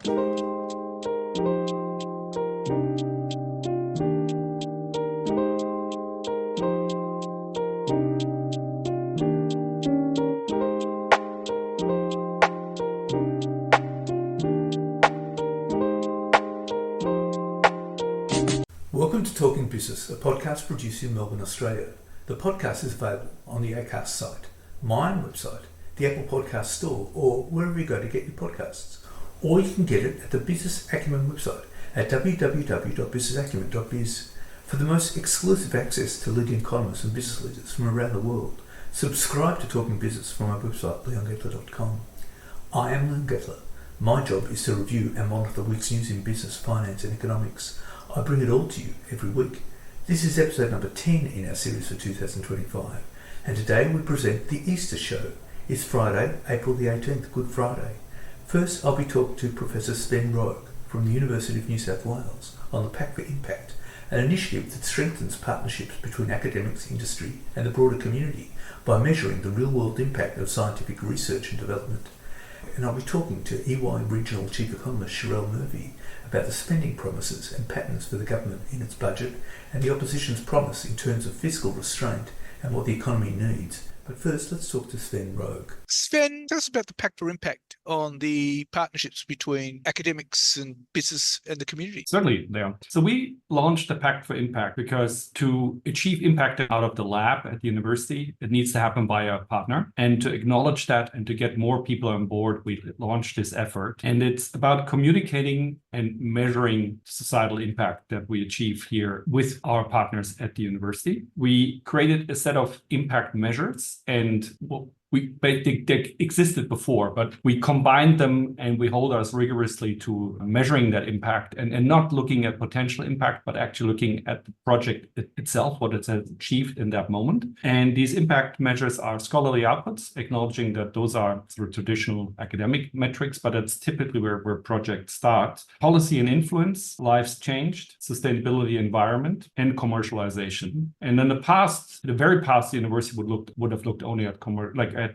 Welcome to Talking Business, a podcast produced in Melbourne, Australia. The podcast is available on the Acast site, my own website, the Apple Podcast Store, or wherever you go to get your podcasts. Or you can get it at the Business Acumen website at www.businessacumen.biz. For the most exclusive access to leading economists and business leaders from around the world, subscribe to Talking Business from my website, leongettler.com. I am Leon Gettler. My job is to review and monitor the week's news in business, finance and economics. I bring it all to you every week. This is episode number 10 in our series for 2025, and today we present the Easter show. It's Friday, April the 18th, Good Friday. First, I'll be talking to Professor Sven Rogge from the University of New South Wales on the Pact for Impact, an initiative that strengthens partnerships between academics, industry and the broader community by measuring the real-world impact of scientific research and development. And I'll be talking to EY Regional Chief Economist Sherelle Murphy about the spending promises and patterns for the government in its budget and the opposition's promise in terms of fiscal restraint and what the economy needs. But first, let's talk to Sven Rogge. Sven, tell us about the Pact for Impact on the partnerships between academics and business and the community. Certainly, Leon. So we launched the Pact for Impact because to achieve impact out of the lab at the university, it needs to happen by a partner. And to acknowledge that and to get more people on board, we launched this effort. And it's about communicating and measuring societal impact that we achieve here with our partners at the university. We created a set of impact measures, and they existed before, but we combined them and we hold us rigorously to measuring that impact and not looking at potential impact, but actually looking at the project itself, what it has achieved in that moment. And these impact measures are scholarly outputs, acknowledging that those are sort of traditional academic metrics, but it's typically where projects start. Policy and influence, lives changed, sustainability, environment, and commercialization. And in the very past, the university would have looked only at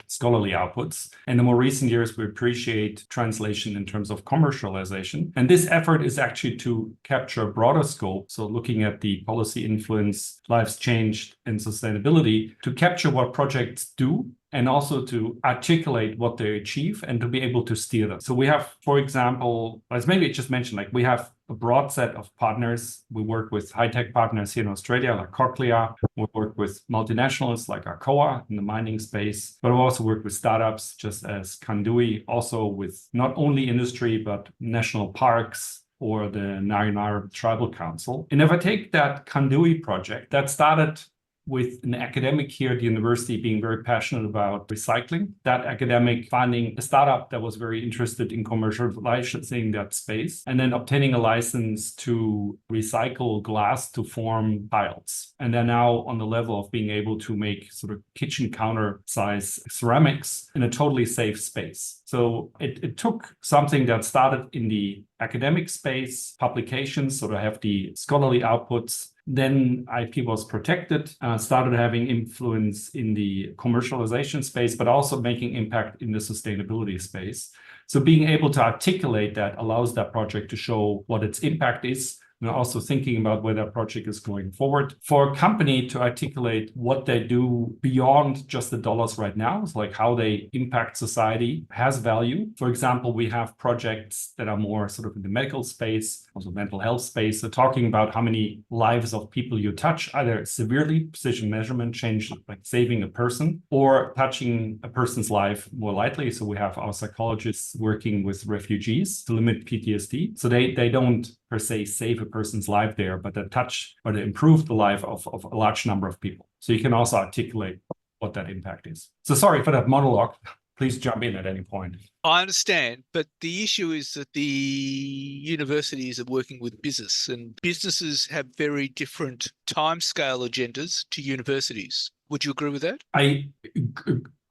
scholarly outputs. In the more recent years, we appreciate translation in terms of commercialization. And this effort is actually to capture a broader scope. So looking at the policy influence, lives changed, and sustainability to capture what projects do and also to articulate what they achieve and to be able to steer them. So we have, for example, as maybe I just mentioned, we have a broad set of partners. We work with high-tech partners here in Australia, like Cochlea. We work with multinationals like Alcoa in the mining space, but we also work with startups, just as Kandui, also with not only industry, but national parks, or the Narinaar Tribal Council. And if I take that Kandui project, that started with an academic here at the university being very passionate about recycling, that academic finding a startup that was very interested in commercializing that space, and then obtaining a license to recycle glass to form tiles. And they're now on the level of being able to make sort of kitchen counter size ceramics in a totally safe space. So it took something that started in the academic space, publications, so to have the scholarly outputs. Then IP was protected, started having influence in the commercialization space, but also making impact in the sustainability space. So being able to articulate that allows that project to show what its impact is, and also thinking about where that project is going forward. For a company to articulate what they do beyond just the dollars right now, it's like how they impact society has value. For example, we have projects that are more sort of in the medical space, also mental health space. So talking about how many lives of people you touch, either severely, precision measurement change, like saving a person, or touching a person's life more lightly. So we have our psychologists working with refugees to limit PTSD. So they don't per se save a person's life there, but they touch or they improve the life of a large number of people. So you can also articulate what that impact is. So sorry for that monologue. Please jump in at any point. I understand, but the issue is that the universities are working with business, and businesses have very different timescale agendas to universities. Would you agree with that? I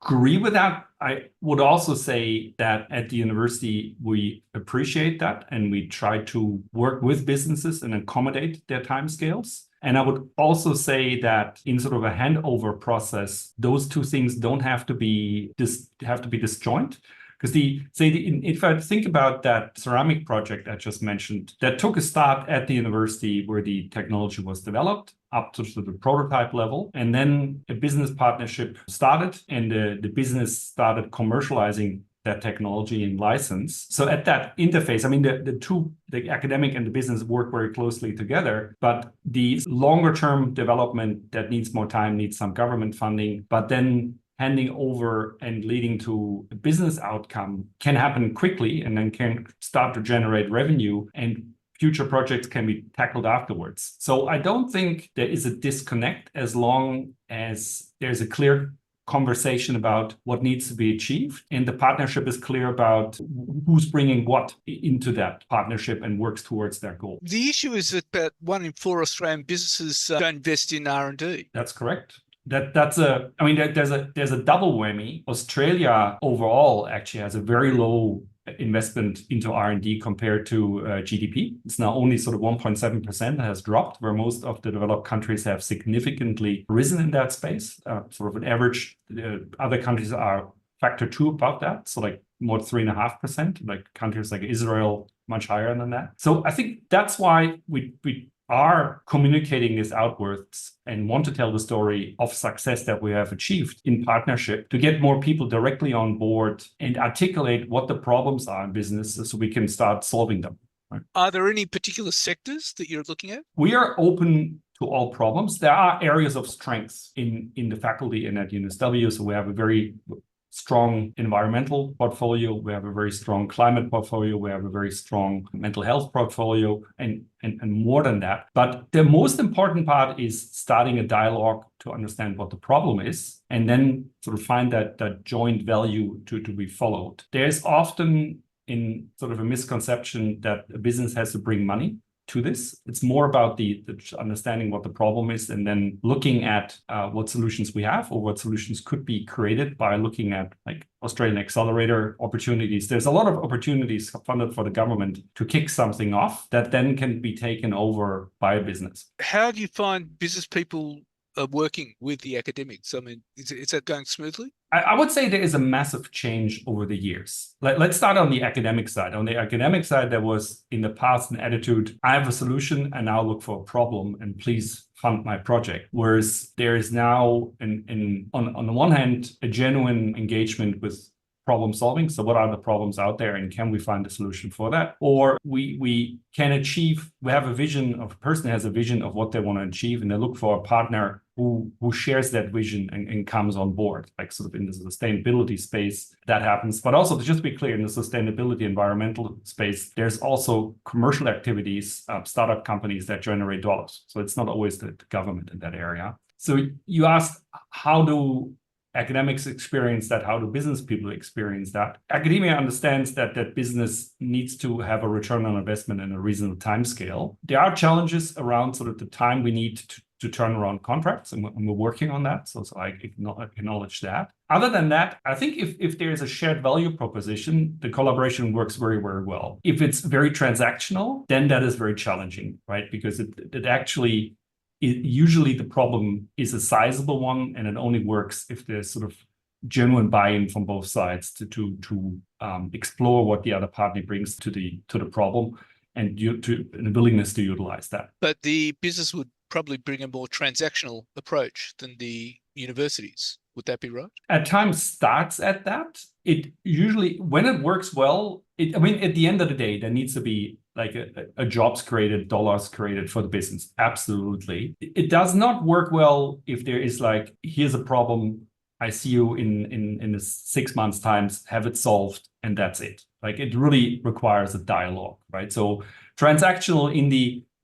agree with that. I would also say that at the university, we appreciate that and we try to work with businesses and accommodate their timescales. And I would also say that in sort of a handover process, those two things don't have to be disjoint. Because if I think about that ceramic project I just mentioned, that took a start at the university where the technology was developed up to the prototype level. And then a business partnership started and the business started commercializing that technology and license. So at that interface, I mean, the academic and the business work very closely together, but the longer term development that needs more time, needs some government funding, but then handing over and leading to a business outcome can happen quickly and then can start to generate revenue, and future projects can be tackled afterwards. So I don't think there is a disconnect as long as there's a clear conversation about what needs to be achieved and the partnership is clear about who's bringing what into that partnership and works towards that goal. The issue is that about 1 in 4 Australian businesses don't invest in R&D. That's correct. There's a double whammy. Australia overall actually has a very low investment into R&D compared to GDP. It's now only sort of 1.7% has dropped, where most of the developed countries have significantly risen in that space. Sort of an average, other countries are factor 2 above that, so like more 3.5%, like countries like Israel, much higher than that. So I think that's why we are communicating this outwards and want to tell the story of success that we have achieved in partnership to get more people directly on board and articulate what the problems are in business so we can start solving them. Right? Are there any particular sectors that you're looking at? We are open to all problems. There are areas of strength in the faculty and at UNSW. So we have a very strong environmental portfolio, we have a very strong climate portfolio, we have a very strong mental health portfolio, and more than that. But the most important part is starting a dialogue to understand what the problem is, and then sort of find that joint value to be followed. There's often in sort of a misconception that a business has to bring money to this. It's more about the understanding what the problem is and then looking at what solutions we have or what solutions could be created by looking at like Australian accelerator opportunities. There's a lot of opportunities funded for the government to kick something off that then can be taken over by a business. How do you find business people are working with the academics? I mean, is that going smoothly? I would say there is a massive change over the years. Let's start on the academic side. On the academic side, there was in the past an attitude, I have a solution and now look for a problem and please fund my project. Whereas there is now, on the one hand, a genuine engagement with problem solving. So what are the problems out there and can we find a solution for that? Or we can achieve, we have a vision of a person has a vision of what they want to achieve and they look for a partner who shares that vision and comes on board, like sort of in the sustainability space that happens. But also to just be clear, in the sustainability environmental space, there's also commercial activities, startup companies that generate dollars. So it's not always the government in that area. So you asked, how do academics experience that? How do business people experience that? Academia understands that business needs to have a return on investment in a reasonable time scale. There are challenges around sort of the time we need to turn around contracts, and we're working on that. So I acknowledge that. Other than that, I think if there is a shared value proposition, the collaboration works very, very well. If it's very transactional, then that is very challenging, right? Because it actually usually the problem is a sizable one, and it only works if there's sort of genuine buy-in from both sides to explore what the other party brings to the problem, and a willingness to utilize that. But the business would probably bring a more transactional approach than the universities. Would that be right? At times starts at that. It usually, when it works well, at the end of the day, there needs to be like a jobs created, dollars created for the business. Absolutely. It does not work well if there is like, here's a problem, I see you in 6 months' time, have it solved, and that's it. Like it really requires a dialogue, right? So transactional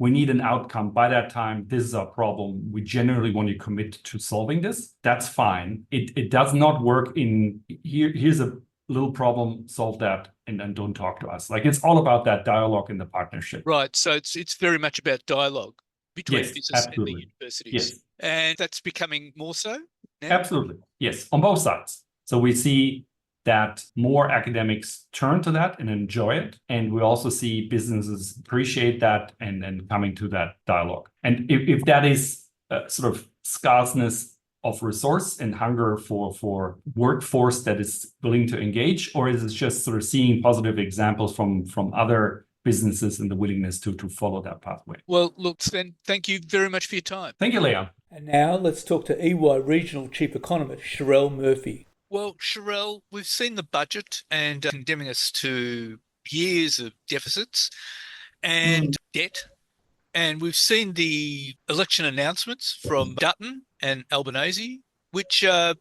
we need an outcome. By that time, this is our problem. We generally want to commit to solving this. That's fine. It does not work in here's a little problem, solve that, and then don't talk to us. Like it's all about that dialogue and the partnership. Right. So it's very much about dialogue between business absolutely. and the universities. Yes. And that's becoming more so now? Absolutely. Yes. On both sides. So we see that more academics turn to that and enjoy it. And we also see businesses appreciate that and coming to that dialogue. And if that is sort of scarceness of resource and hunger for workforce that is willing to engage, or is it just sort of seeing positive examples from other businesses and the willingness to follow that pathway? Well, look, Sven, thank you very much for your time. Thank you, Leon. And now let's talk to EY Regional Chief Economist Sherelle Murphy. Well, Sherelle, we've seen the budget and condemning us to years of deficits and debt. And we've seen the election announcements from Dutton and Albanese, which are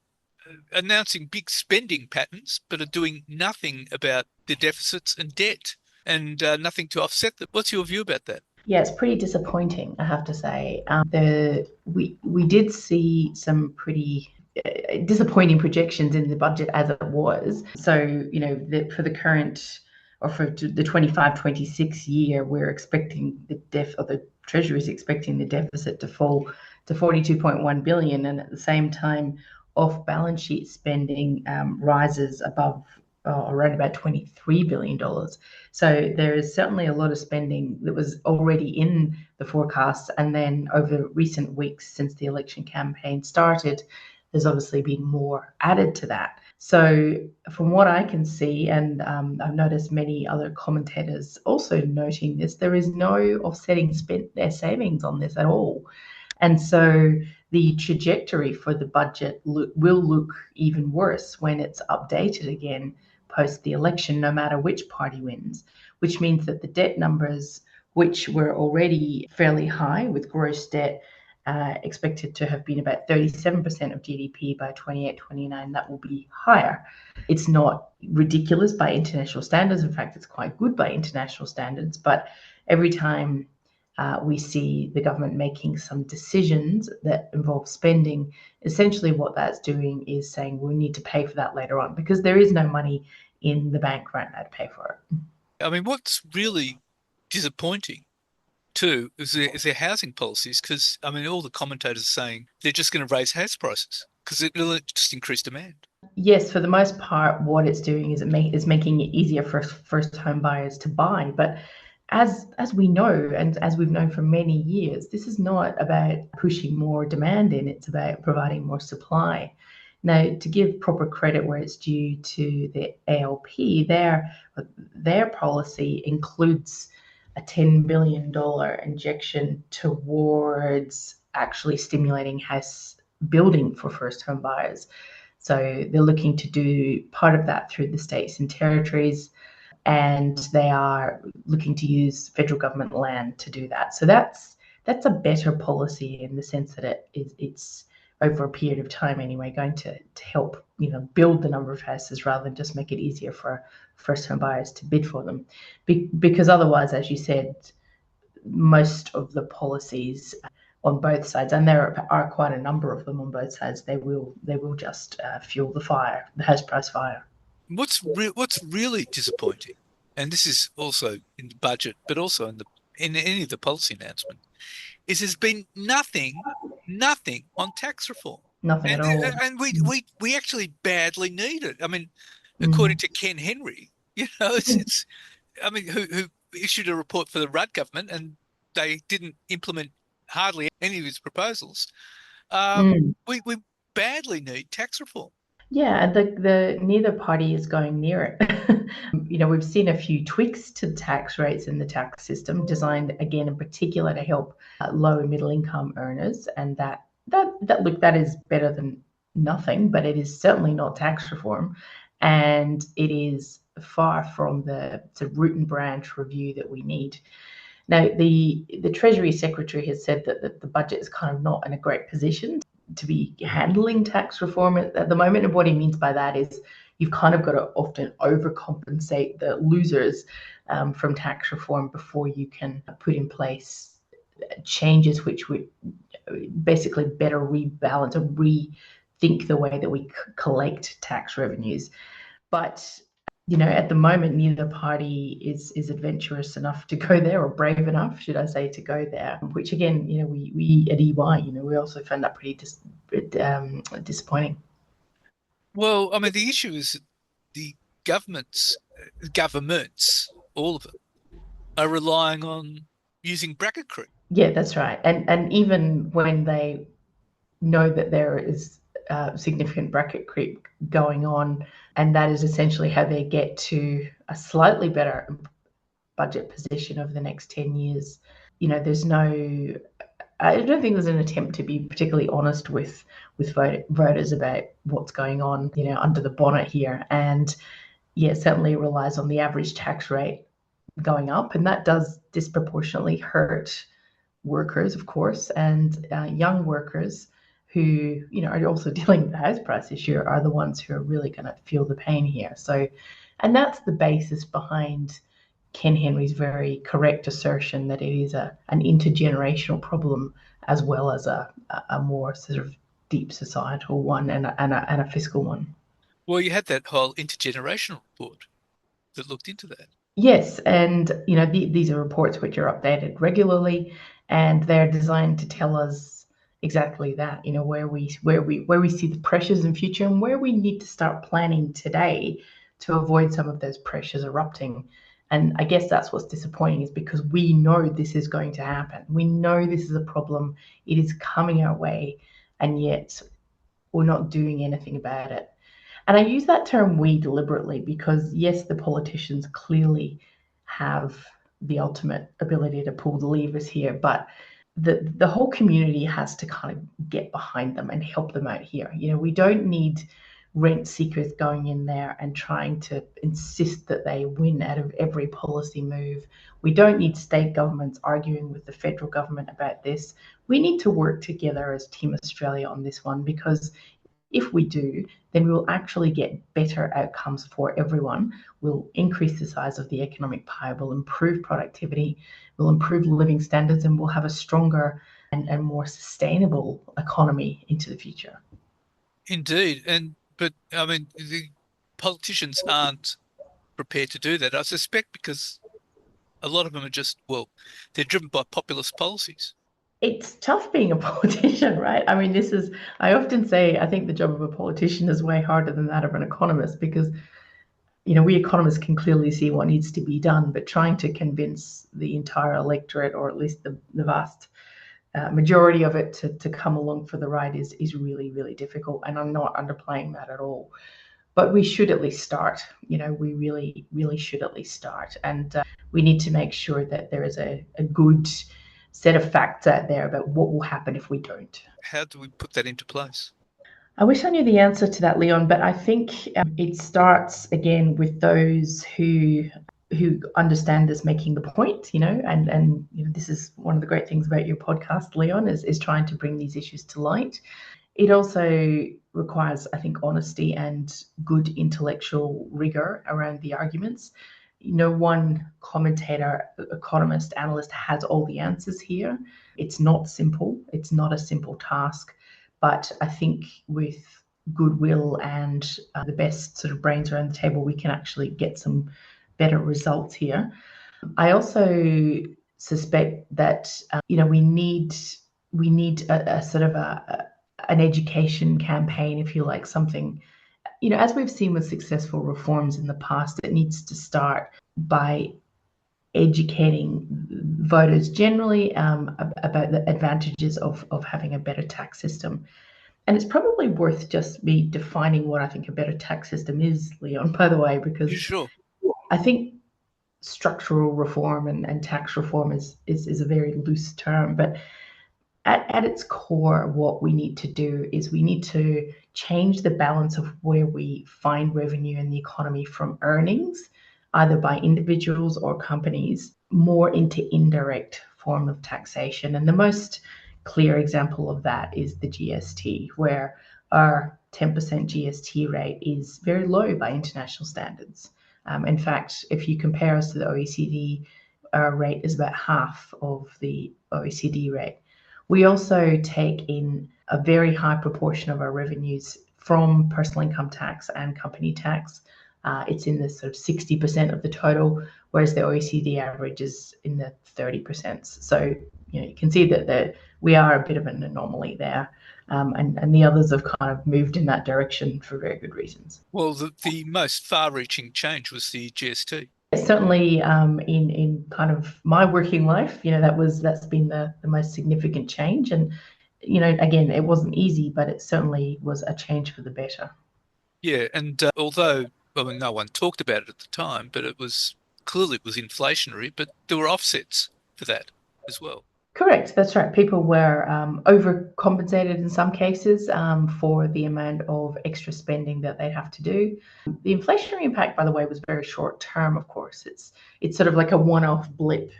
announcing big spending patterns, but are doing nothing about the deficits and debt and nothing to offset them. What's your view about that? Yeah, it's pretty disappointing, I have to say. We did see some pretty disappointing projections in the budget as it was. So, for the current or for the 25-26 year, we're expecting the Treasury is expecting the deficit to fall to 42.1 billion, and at the same time, off-balance sheet spending rises above around about $23 billion. So there is certainly a lot of spending that was already in the forecasts, and then over recent weeks since the election campaign started, there's obviously been more added to that. So from what I can see, and I've noticed many other commentators also noting this, there is no offsetting their savings on this at all. And so the trajectory for the budget will look even worse when it's updated again post the election, no matter which party wins, which means that the debt numbers, which were already fairly high with gross debt expected to have been about 37% of GDP by 28-29, that will be higher. It's not ridiculous by international standards. In fact, it's quite good by international standards. But every time we see the government making some decisions that involve spending, essentially what that's doing is saying we need to pay for that later on, because there is no money in the bank right now to pay for it. I mean, what's really disappointing too is their housing policies, because I mean, all the commentators are saying they're just going to raise house prices because it will just increase demand. Yes, for the most part, what it's doing is it's making it easier for first home buyers to buy. But as we know, and as we've known for many years, this is not about pushing more demand in, it's about providing more supply. Now, to give proper credit where it's due to the ALP, their policy includes a $10 billion injection towards actually stimulating house building for first home buyers. So they're looking to do part of that through the states and territories, and they are looking to use federal government land to do that. So that's a better policy in the sense that it's over a period of time anyway, going to help build the number of houses rather than just make it easier for first home buyers to bid for them. Because otherwise, as you said, most of the policies on both sides, and there are quite a number of them on both sides, they will just fuel the house price fire. What's really disappointing, and this is also in the budget, but also in any of the policy announcement, is there's been nothing on tax reform. Nothing at all. And we actually badly need it. I mean, according to Ken Henry, it's I mean, who issued a report for the Rudd government, and they didn't implement hardly any of his proposals. We badly need tax reform. Yeah, the neither party is going near it. We've seen a few tweaks to tax rates in the tax system, designed again in particular to help low and middle income earners, and that is better than nothing, but it is certainly not tax reform, and it is far from the root and branch review that we need. Now, the Treasury Secretary has said that the budget is kind of not in a great position to be handling tax reform at the moment. And what he means by that is you've kind of got to often overcompensate the losers from tax reform before you can put in place changes which would basically better rebalance or rethink the way that we collect tax revenues. But at the moment, neither party is adventurous enough to go there, or brave enough, should I say, to go there. Which again, we at EY, we also found that pretty disappointing. Well, I mean, the issue is the governments, all of them, are relying on using bracket creep. Yeah, that's right. And even when they know that there is significant bracket creep going on, and that is essentially how they get to a slightly better budget position over the next 10 years. There's no, I don't think there's an attempt to be particularly honest with voters about what's going on, under the bonnet here. And yeah, it certainly relies on the average tax rate going up, and that does disproportionately hurt workers, of course, and young workers who, are also dealing with the house price issue are the ones who are really going to feel the pain here. So, and that's the basis behind Ken Henry's very correct assertion that it is an intergenerational problem as well as a more sort of deep societal one and a fiscal one. Well, you had that whole intergenerational report that looked into that. Yes, and these are reports which are updated regularly, and they're designed to tell us exactly that. Where we see the pressures in future and where we need to start planning today to avoid some of those pressures erupting. And I guess that's what's disappointing, is because we know this is going to happen. We know this is a problem. It is coming our way, and yet we're not doing anything about it. And I use that term "we" deliberately because, yes, the politicians clearly have the ultimate ability to pull the levers here, but the whole community has to kind of get behind them and help them out here. We don't need rent seekers going in there and trying to insist that they win out of every policy move. We don't need state governments arguing with the federal government about this. We need to work together as Team Australia on this one, because if we do, then we will actually get better outcomes for everyone. We'll increase the size of the economic pie, we'll improve productivity, we'll improve living standards, and we'll have a stronger and more sustainable economy into the future. Indeed. But I mean, the politicians aren't prepared to do that, I suspect, because a lot of them are just, they're driven by populist policies. It's tough being a politician, right? I mean, I often say, I think the job of a politician is way harder than that of an economist, because, we economists can clearly see what needs to be done, but trying to convince the entire electorate, or at least the vast majority of it, to come along for the ride is really, really difficult. And I'm not underplaying that at all. But we should at least start. We really, really should at least start. And we need to make sure that there is a good set of facts out there about what will happen if we don't. How do we put that into place? I wish I knew the answer to that, Leon, but I think it starts again with those who understand us making the point, and this is one of the great things about your podcast, Leon, is trying to bring these issues to light. It also requires, I think, honesty and good intellectual rigor around the arguments. No one commentator, economist, analyst has all the answers here. It's not simple. It's not a simple task. But I think with goodwill and the best sort of brains around the table, we can actually get some better results here. I also suspect that we need a sort of an education campaign, if you like, something. As we've seen with successful reforms in the past, it needs to start by educating voters generally about the advantages of having a better tax system. And it's probably worth just me defining what I think a better tax system is, Leon, by the way, because Sure. I think structural reform and tax reform is a very loose term, but at its core, what we need to do is we need to change the balance of where we find revenue in the economy from earnings, either by individuals or companies, more into indirect form of taxation. And the most clear example of that is the GST, where our 10% GST rate is very low by international standards. In fact, if you compare us to the OECD, our rate is about half of the OECD rate. We also take in a very high proportion of our revenues from personal income tax and company tax. It's in the sort of 60% of the total, whereas the OECD average is in the 30%. So you can see that we are a bit of an anomaly there, and the others have kind of moved in that direction for very good reasons. Well, the most far-reaching change was the GST. Certainly, in kind of my working life, that's been the most significant change, and again, it wasn't easy, but it certainly was a change for the better. Yeah, and although no one talked about it at the time, but it was inflationary, but there were offsets for that as well. Correct, that's right. People were overcompensated in some cases for the amount of extra spending that they'd have to do. The inflationary impact, by the way, was very short term, of course. It's sort of like a one-off blip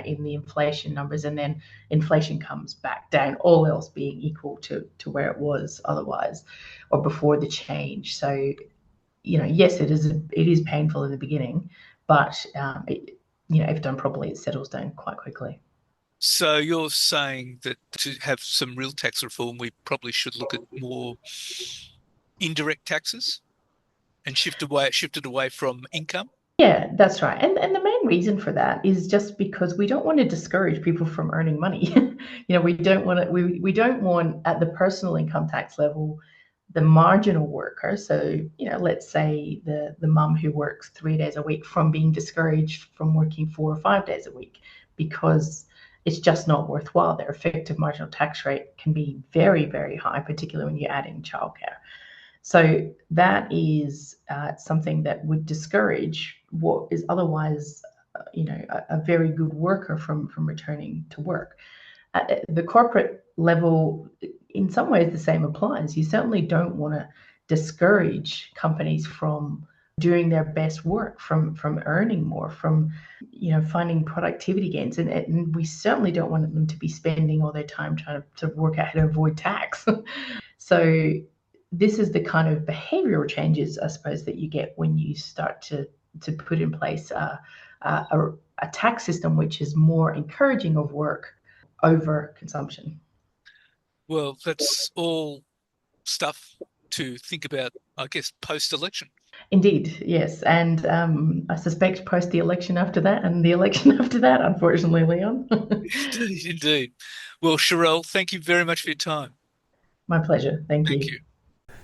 in the inflation numbers, and then inflation comes back down, all else being equal to where it was otherwise or before the change. So, yes, it is painful in the beginning, but if done properly, it settles down quite quickly. So you're saying that to have some real tax reform, we probably should look at more indirect taxes and shift it away from income? Yeah, that's right. And the main reason for that is just because we don't want to discourage people from earning money. We don't want at the personal income tax level the marginal worker. So, let's say the mum who works 3 days a week from being discouraged from working 4 or 5 days a week because it's just not worthwhile. Their effective marginal tax rate can be very, very high, particularly when you add in childcare. So that is something that would discourage what is otherwise, a very good worker from returning to work. At the corporate level, in some ways, the same applies. You certainly don't want to discourage companies from doing their best work, from earning more, from finding productivity gains, and we certainly don't want them to be spending all their time trying to work out how to avoid tax. So this is the kind of behavioral changes, I suppose, that you get when you start to put in place a tax system which is more encouraging of work over consumption. Well, that's all stuff to think about, I guess, post-election. Indeed, yes. And I suspect post the election after that and the election after that, unfortunately, Leon. Indeed. Well, Sherelle, thank you very much for your time. My pleasure. Thank you.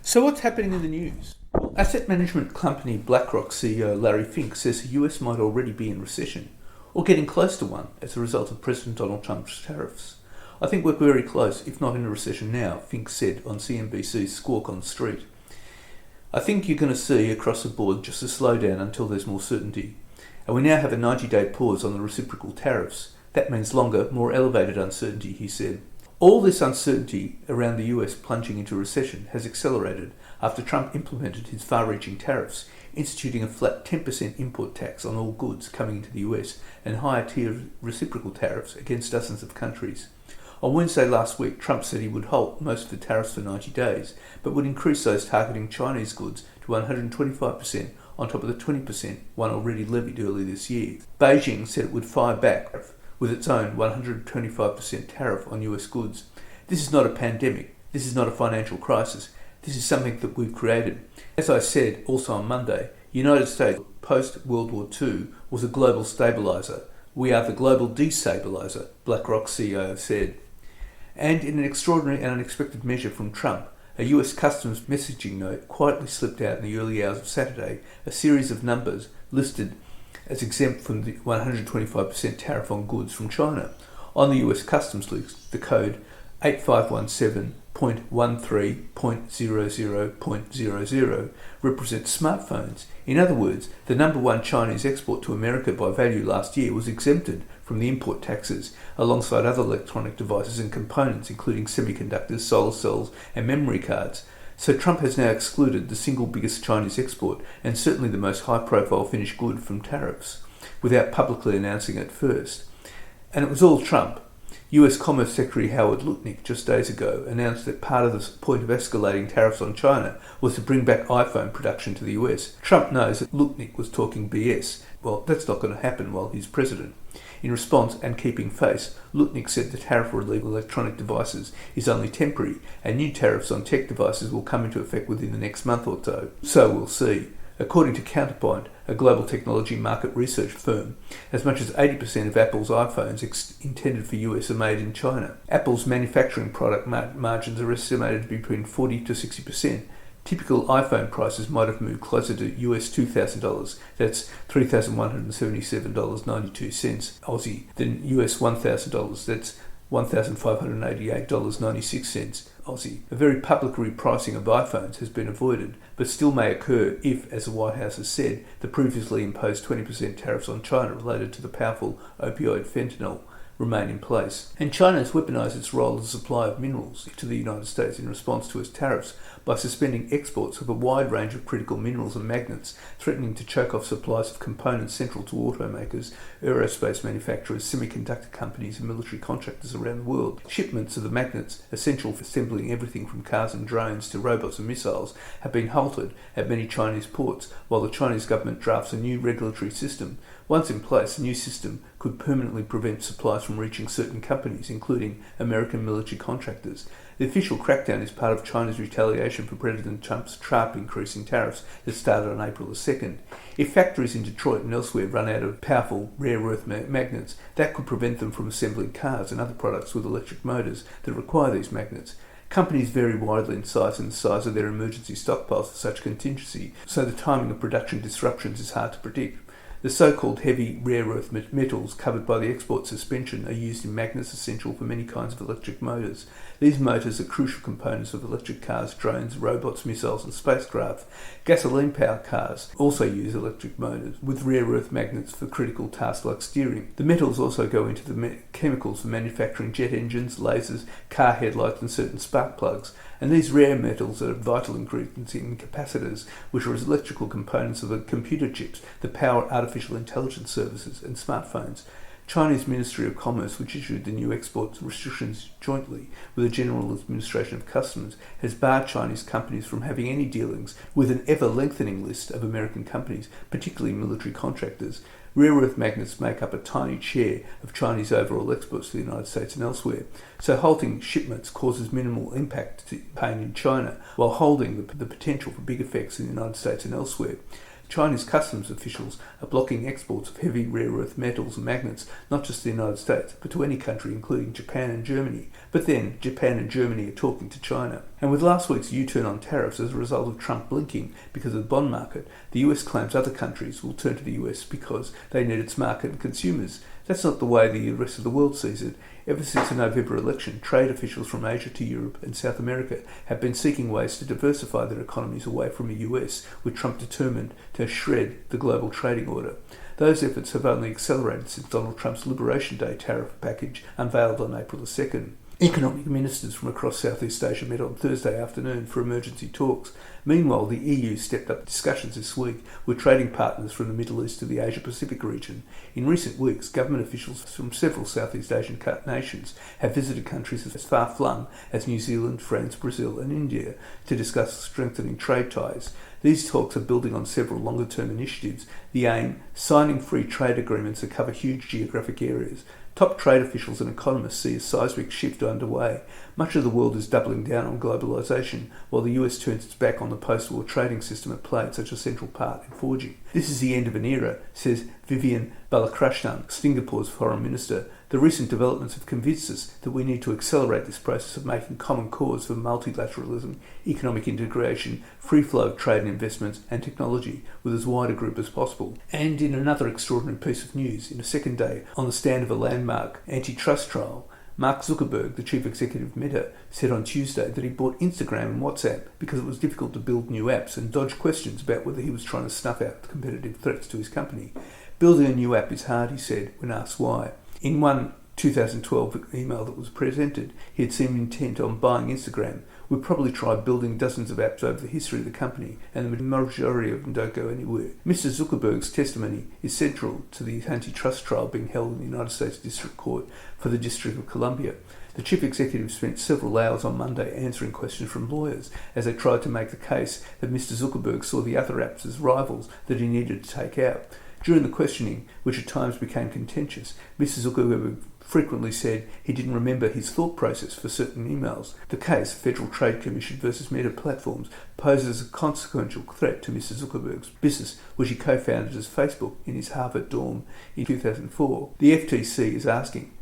So what's happening in the news? Well, asset management company BlackRock CEO Larry Fink says the US might already be in recession, or getting close to one as a result of President Donald Trump's tariffs. I think we're very close, if not in a recession now, Fink said on CNBC's Squawk on the Street. I think you're going to see across the board just a slowdown until there's more certainty. And we now have a 90-day pause on the reciprocal tariffs. That means longer, more elevated uncertainty, he said. All this uncertainty around the US plunging into recession has accelerated after Trump implemented his far-reaching tariffs, instituting a flat 10% import tax on all goods coming into the US and higher-tier reciprocal tariffs against dozens of countries. On Wednesday last week, Trump said he would halt most of the tariffs for 90 days, but would increase those targeting Chinese goods to 125% on top of the 20% one already levied earlier this year. Beijing said it would fire back with its own 125% tariff on US goods. This is not a pandemic. This is not a financial crisis. This is something that we've created. As I said also on Monday, the United States post-World War II was a global stabiliser. We are the global destabiliser, BlackRock CEO said. And in an extraordinary and unexpected measure from Trump, a US Customs messaging note quietly slipped out in the early hours of Saturday a series of numbers listed as exempt from the 125% tariff on goods from China. On the US Customs list, the code 8517.13.00.00 represents smartphones. In other words, the number one Chinese export to America by value last year was exempted from the import taxes, alongside other electronic devices and components, including semiconductors, solar cells, and memory cards. So Trump has now excluded the single biggest Chinese export, and certainly the most high-profile finished good, from tariffs, without publicly announcing it first. And it was all Trump. US Commerce Secretary Howard Lutnick just days ago announced that part of the point of escalating tariffs on China was to bring back iPhone production to the US. Trump knows that Lutnick was talking BS. Well, that's not going to happen while he's president. In response, and keeping face, Lutnick said the tariff relief on electronic devices is only temporary, and new tariffs on tech devices will come into effect within the next month or so. So we'll see. According to Counterpoint, a global technology market research firm, as much as 80% of Apple's iPhones intended for US are made in China. Apple's manufacturing product margins are estimated to be between 40 to 60%. Typical iPhone prices might have moved closer to US $2,000, that's $3,177.92 Aussie, than US $1,000, that's $1,588.96 Aussie. A very public repricing of iPhones has been avoided, but still may occur if, as the White House has said, the previously imposed 20% tariffs on China related to the powerful opioid fentanyl remain in place. And China has weaponised its role as a supplier of minerals to the United States in response to its tariffs by suspending exports of a wide range of critical minerals and magnets, threatening to choke off supplies of components central to automakers, aerospace manufacturers, semiconductor companies and military contractors around the world. Shipments of the magnets, essential for assembling everything from cars and drones to robots and missiles, have been halted at many Chinese ports, while the Chinese government drafts a new regulatory system. Once in place, the new system could permanently prevent supplies from reaching certain companies, including American military contractors. The official crackdown is part of China's retaliation for President Trump's sharp increase in tariffs that started on April the 2nd. If factories in Detroit and elsewhere run out of powerful rare earth magnets, that could prevent them from assembling cars and other products with electric motors that require these magnets. Companies vary widely in size and the size of their emergency stockpiles for such contingency, so the timing of production disruptions is hard to predict. The so-called heavy rare earth metals covered by the export suspension are used in magnets essential for many kinds of electric motors. These motors are crucial components of electric cars, drones, robots, missiles and spacecraft. Gasoline-powered cars also use electric motors with rare earth magnets for critical tasks like steering. The metals also go into the chemicals for manufacturing jet engines, lasers, car headlights and certain spark plugs. And these rare metals are vital ingredients in capacitors, which are electrical components of the computer chips that power artificial intelligence services and smartphones. Chinese Ministry of Commerce, which issued the new export restrictions jointly with the General Administration of Customs, has barred Chinese companies from having any dealings with an ever-lengthening list of American companies, particularly military contractors. Rare earth magnets make up a tiny share of Chinese overall exports to the United States and elsewhere, so halting shipments causes minimal impact to pain in China, while holding the potential for big effects in the United States and elsewhere. Chinese customs officials are blocking exports of heavy rare earth metals and magnets, not just to the United States, but to any country, including Japan and Germany. But then, Japan and Germany are talking to China. And with last week's U-turn on tariffs as a result of Trump blinking because of the bond market, the US claims other countries will turn to the US because they need its market and consumers. That's not the way the rest of the world sees it. Ever since the November election, trade officials from Asia to Europe and South America have been seeking ways to diversify their economies away from the US, with Trump determined to shred the global trading order. Those efforts have only accelerated since Donald Trump's Liberation Day tariff package unveiled on April the 2nd. Economic ministers from across Southeast Asia met on Thursday afternoon for emergency talks. Meanwhile, the EU stepped up discussions this week with trading partners from the Middle East to the Asia-Pacific region. In recent weeks, government officials from several Southeast Asian nations have visited countries as far-flung as New Zealand, France, Brazil and India to discuss strengthening trade ties. These talks are building on several longer-term initiatives. The aim, signing free trade agreements that cover huge geographic areas. Top trade officials and economists see a seismic shift underway. Much of the world is doubling down on globalisation, while the US turns its back on the post-war trading system that played such a central part in forging. This is the end of an era, says Vivian Balakrishnan, Singapore's foreign minister. The recent developments have convinced us that we need to accelerate this process of making common cause for multilateralism, economic integration, free flow of trade and investments and technology with as wide a group as possible. And in another extraordinary piece of news, in a second day on the stand of a landmark antitrust trial, Mark Zuckerberg, the chief executive of Meta, said on Tuesday that he bought Instagram and WhatsApp because it was difficult to build new apps and dodge questions about whether he was trying to snuff out the competitive threats to his company. Building a new app is hard, he said, when asked why. In one 2012 email that was presented, he had seemed intent on buying Instagram. We'd probably try building dozens of apps over the history of the company, and the majority of them don't go anywhere. Mr. Zuckerberg's testimony is central to the antitrust trial being held in the United States District Court for the District of Columbia. The chief executive spent several hours on Monday answering questions from lawyers as they tried to make the case that Mr. Zuckerberg saw the other apps as rivals that he needed to take out. During the questioning, which at times became contentious, Mr. Zuckerberg frequently said he didn't remember his thought process for certain emails. The case, Federal Trade Commission versus Meta Platforms, poses a consequential threat to Mr. Zuckerberg's business, which he co-founded as Facebook in his Harvard dorm in 2004. The FTC is asking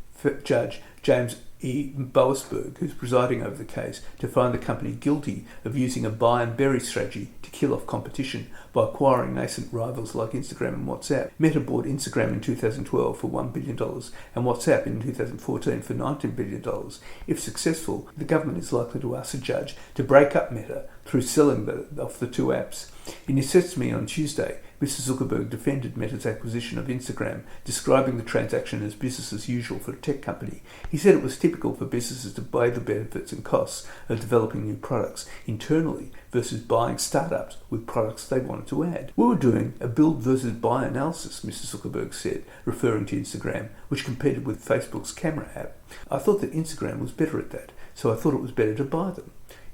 Judge James E. Boasberg, who's presiding over the case, to find the company guilty of using a buy and bury strategy to kill off competition by acquiring nascent rivals like Instagram and WhatsApp. Meta bought Instagram in 2012 for $1 billion and WhatsApp in 2014 for $19 billion. If successful, the government is likely to ask a judge to break up Meta through selling off the two apps. In his testimony on Tuesday, Mr. Zuckerberg defended Meta's acquisition of Instagram, describing the transaction as business as usual for a tech company. He said it was typical for businesses to weigh the benefits and costs of developing new products internally versus buying startups with products they wanted to add. We were doing a build versus buy analysis, Mr. Zuckerberg said, referring to Instagram, which competed with Facebook's camera app. I thought that Instagram was better at that, so I thought it was better to buy them.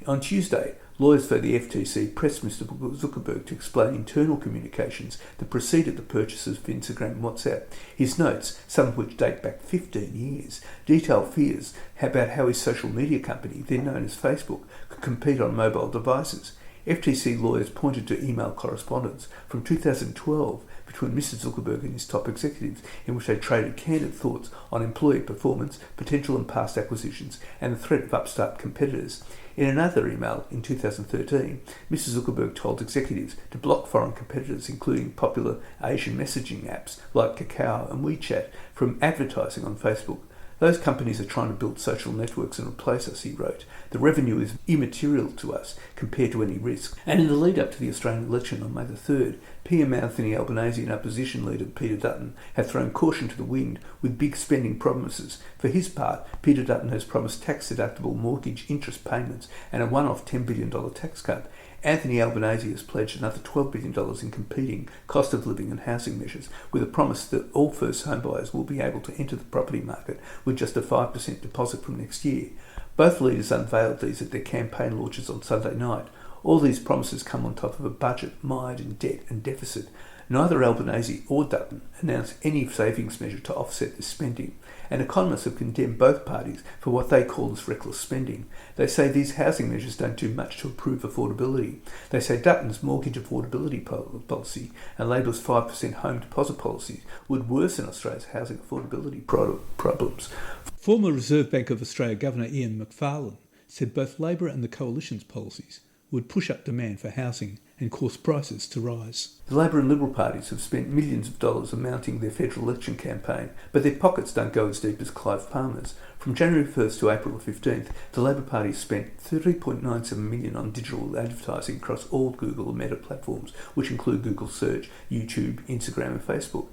On Tuesday, lawyers for the FTC pressed Mr. Zuckerberg to explain internal communications that preceded the purchases of Instagram and WhatsApp. His notes, some of which date back 15 years, detail fears about how his social media company, then known as Facebook, could compete on mobile devices. FTC lawyers pointed to email correspondence from 2012 between Mr. Zuckerberg and his top executives, in which they traded candid thoughts on employee performance, potential and past acquisitions, and the threat of upstart competitors. In another email in 2013, Mr. Zuckerberg told executives to block foreign competitors, including popular Asian messaging apps like Kakao and WeChat, from advertising on Facebook. Those companies are trying to build social networks and replace us, he wrote. The revenue is immaterial to us compared to any risk. And in the lead up to the Australian election on May the 3rd, PM Anthony Albanese and opposition leader Peter Dutton have thrown caution to the wind with big spending promises. For his part, Peter Dutton has promised tax-deductible mortgage interest payments and a one-off $10 billion tax cut. Anthony Albanese has pledged another $12 billion in competing cost of living and housing measures, with a promise that all first home buyers will be able to enter the property market with just a 5% deposit from next year. Both leaders unveiled these at their campaign launches on Sunday night. All these promises come on top of a budget mired in debt and deficit. Neither Albanese or Dutton announced any savings measure to offset this spending, and economists have condemned both parties for what they call as reckless spending. They say these housing measures don't do much to improve affordability. They say Dutton's mortgage affordability policy and Labor's 5% home deposit policies would worsen Australia's housing affordability problems. Former Reserve Bank of Australia Governor Ian Macfarlane said both Labor and the Coalition's policies would push up demand for housing and cause prices to rise. The Labor and Liberal parties have spent millions of dollars on mounting their federal election campaign, but their pockets don't go as deep as Clive Palmer's. From January 1st to April 15th, the Labor Party spent $30.97 million on digital advertising across all Google and Meta platforms, which include Google Search, YouTube, Instagram and Facebook.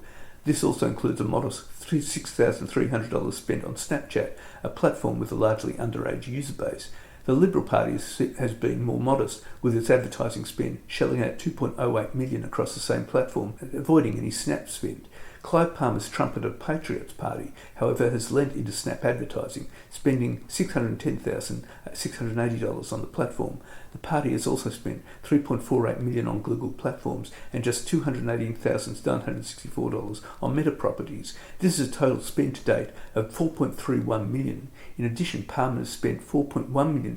This also includes a modest $6,300 spent on Snapchat, a platform with a largely underage user base. The Liberal Party has been more modest, with its advertising spend shelling out $2.08 million across the same platform, avoiding any Snap spend. Clive Palmer's trumpeted Patriots Party, however, has lent into Snap advertising, spending $610,680 on the platform. The party has also spent $3.48 million on Google platforms and just $218,964 on Meta properties. This is a total spend to date of $4.31 million. In addition, Palmer has spent $4.1 million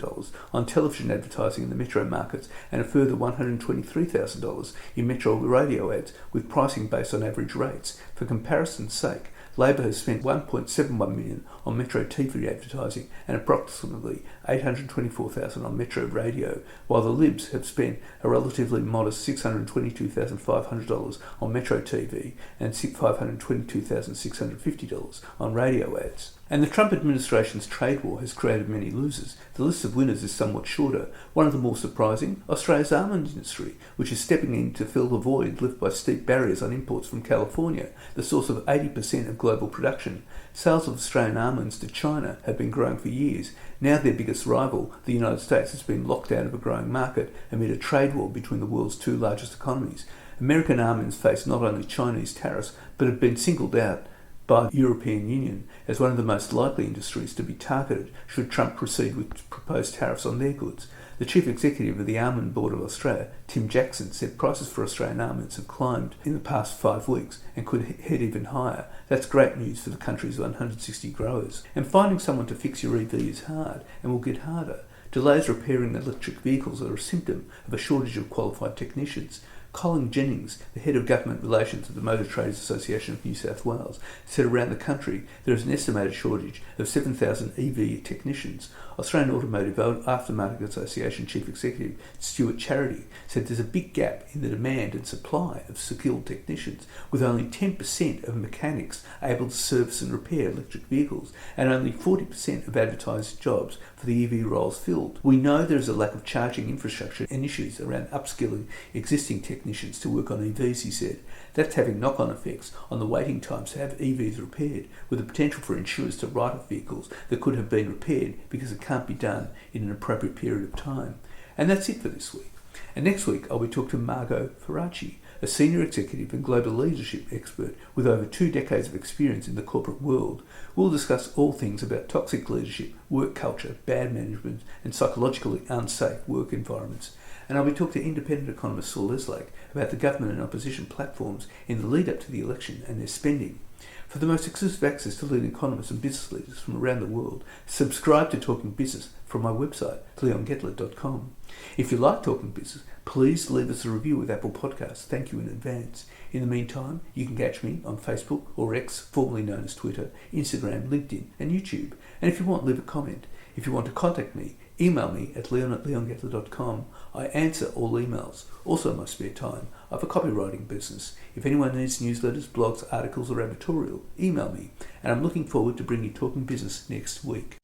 on television advertising in the metro markets and a further $123,000 in metro radio ads, with pricing based on average rates. For comparison's sake, Labor has spent $1.71 million on metro TV advertising and approximately $824,000 on metro radio, while the Libs have spent a relatively modest $622,500 on metro TV and $522,650 on radio ads. And the Trump administration's trade war has created many losers. The list of winners is somewhat shorter. One of the more surprising, Australia's almond industry, which is stepping in to fill the void left by steep barriers on imports from California, the source of 80% of global production. Sales of Australian almonds to China have been growing for years. Now their biggest rival, the United States, has been locked out of a growing market amid a trade war between the world's two largest economies. American almonds face not only Chinese tariffs, but have been singled out by the European Union as one of the most likely industries to be targeted should Trump proceed with proposed tariffs on their goods. The Chief Executive of the Almond Board of Australia, Tim Jackson, said prices for Australian almonds have climbed in the past 5 weeks and could head even higher. That's great news for the country's 160 growers. And finding someone to fix your EV is hard and will get harder. Delays repairing electric vehicles are a symptom of a shortage of qualified technicians. Colin Jennings, the head of government relations at the Motor Traders Association of New South Wales, said around the country there is an estimated shortage of 7,000 EV technicians. Australian Automotive Aftermarket Association Chief Executive Stuart Charity said there's a big gap in the demand and supply of skilled technicians, with only 10% of mechanics able to service and repair electric vehicles and only 40% of advertised jobs for the EV roles filled. We know there is a lack of charging infrastructure and issues around upskilling existing technicians to work on EVs, he said. That's having knock-on effects on the waiting times to have EVs repaired, with the potential for insurers to write off vehicles that could have been repaired because it can't be done in an appropriate period of time. And that's it for this week. And next week I'll be talking to Margot Ferracci, a senior executive and global leadership expert with over 2 decades of experience in the corporate world. We'll discuss all things about toxic leadership, work culture, bad management and psychologically unsafe work environments. And I'll be talking to independent economist Saul Leslake about the government and opposition platforms in the lead up to the election and their spending. For the most exclusive access to leading economists and business leaders from around the world, subscribe to Talking Business from my website, leongettler.com. If you like Talking Business, please leave us a review with Apple Podcasts. Thank you in advance. In the meantime, you can catch me on Facebook or X, formerly known as Twitter, Instagram, LinkedIn and YouTube. And if you want, leave a comment. If you want to contact me, email me at leon@leongettler.com. I answer all emails. Also in my spare time, I have a copywriting business. If anyone needs newsletters, blogs, articles or editorial, email me. And I'm looking forward to bringing you Talking Business next week.